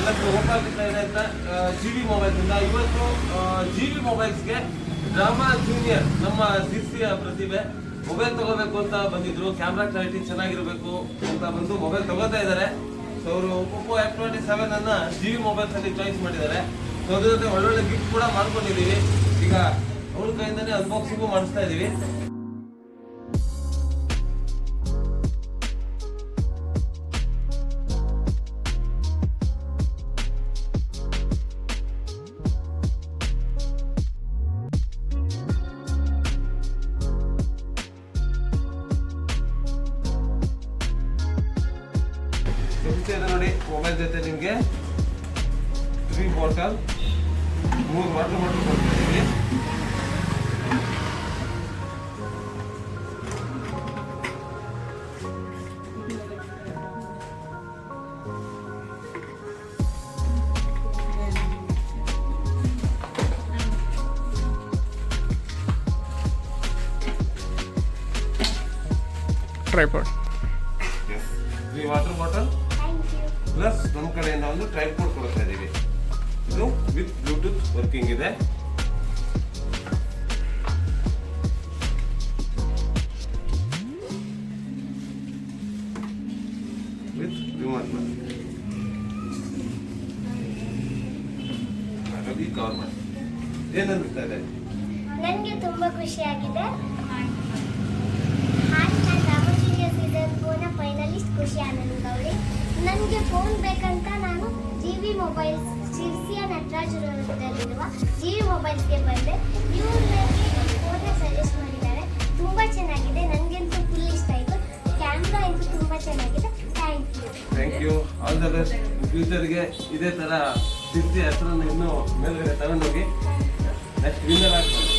ಇವತ್ತು ಓಪನ್ ಅಂತ GV mobiles ಇಂದ ಇವತ್ತು GV ಮೊಬೈಲ್ಸ್ಗೆ ಡ್ರಾಮಾ ಜೂನಿಯರ್ ನಮ್ಮ ಸಿರ್ಸಿಯ ಪ್ರತಿಭೆ ಮೊಬೈಲ್ ತಗೋಬೇಕು ಅಂತ ಬಂದಿದ್ರು. ಕ್ಯಾಮ್ರಾ ಕ್ಲಾರಿಟಿ ಚೆನ್ನಾಗಿರ್ಬೇಕು ಅಂತ ಬಂದು ಮೊಬೈಲ್ ತಗೋತಾ ಇದ್ದಾರೆ. ಸೊ ಅವರು Oppo F27 ಅನ್ನ GV ಮೊಬೈಲ್ಸ್ ಅಲ್ಲಿ ಚಾಯ್ಸ್ ಮಾಡಿದ್ದಾರೆ. ಸೊ ಅದ್ರ ಜೊತೆ ಒಳ್ಳೊಳ್ಳೆ ಗಿಫ್ಟ್ ಕೂಡ ಮಾಡ್ಕೊಂಡಿದೀವಿ. ಈಗ ಅವ್ರ ಕೈಯಿಂದಾನೆ ಅನ್ಬಾಕ್ಸಿಂಗು ಮಾಡಿಸ್ತಾ ಇದೀವಿ. ನೋಡಿ ಮೊಬೈಲ್ ಜೊತೆ ನಿಮಗೆ 3 ಬಾಟಲ್ 3 ವಾಟರ್ ಬಾಟಲ್ ಕೊಡ್ತಿದ್ದೀವಿ. ಟ್ರೈಪಾಡ್ 3 ವಾಟರ್ ಬಾಟಲ್ ಪ್ಲಸ್ ನಮ್ಮ ಕಡೆಯಿಂದ ಒಂದು ಟ್ರೈಪಾಡ್ ಕೊಡ್ತಾ ಇದೀವಿ. ಇದು ವಿತ್ ಬ್ಲೂಟೂತ್ ವರ್ಕಿಂಗ್ ಇದೆ. ವಿತ್ ರಿಮೋಟ್ ಹಾಗಾಗಿ ಕವರ್ ಮಾಡಿ. ಏನನ್ನಿಸ್ತಾ ಇದೆ? ನನಗೆ ತುಂಬಾ ಖುಷಿಯಾಗಿದೆ. ನಾನು ರಾಮಚಂದ್ರ ಸೀಸನ್ ಫೋರ್ನ ಫೈನಲಿಸ್ಟ್ ಖುಷಿ ಆನಂದ್ ಗೌರಿ. ನನಗೆ ಫೋನ್ ಬೇಕಂತ ನಾನು GV ಮೊಬೈಲ್ಸ್ ಶಿರ್ಸಿಯ ನಟರಾಜರಲ್ಲಿರುವ GV ಮೊಬೈಲ್ಸ್ಗೆ ಬಂದೆ. ಇವರು ನನಗೆ ಫೋನ್ನ ಸಜೆಸ್ಟ್ ಮಾಡಿದ್ದಾರೆ. ತುಂಬ ಚೆನ್ನಾಗಿದೆ. ನನಗಂತೂ ಫುಲ್ ಇಷ್ಟ ಆಯಿತು. ಕ್ಯಾಮ್ರಾ ಅಂತೂ ತುಂಬ ಚೆನ್ನಾಗಿದೆ. Thank you. All the best. ಫ್ಯೂಚರ್ಗೆ ಇದೇ ಥರ ಶಿರ್ಸಿ ಹೆಸರನ್ನು ಇನ್ನೂ ಮೇಲ್ಗಡೆ ತಗೊಂಡೋಗಿ ನೆಕ್ಸ್ಟ್ ವಿನ್ನರ್ ಆಗ್ತದೆ.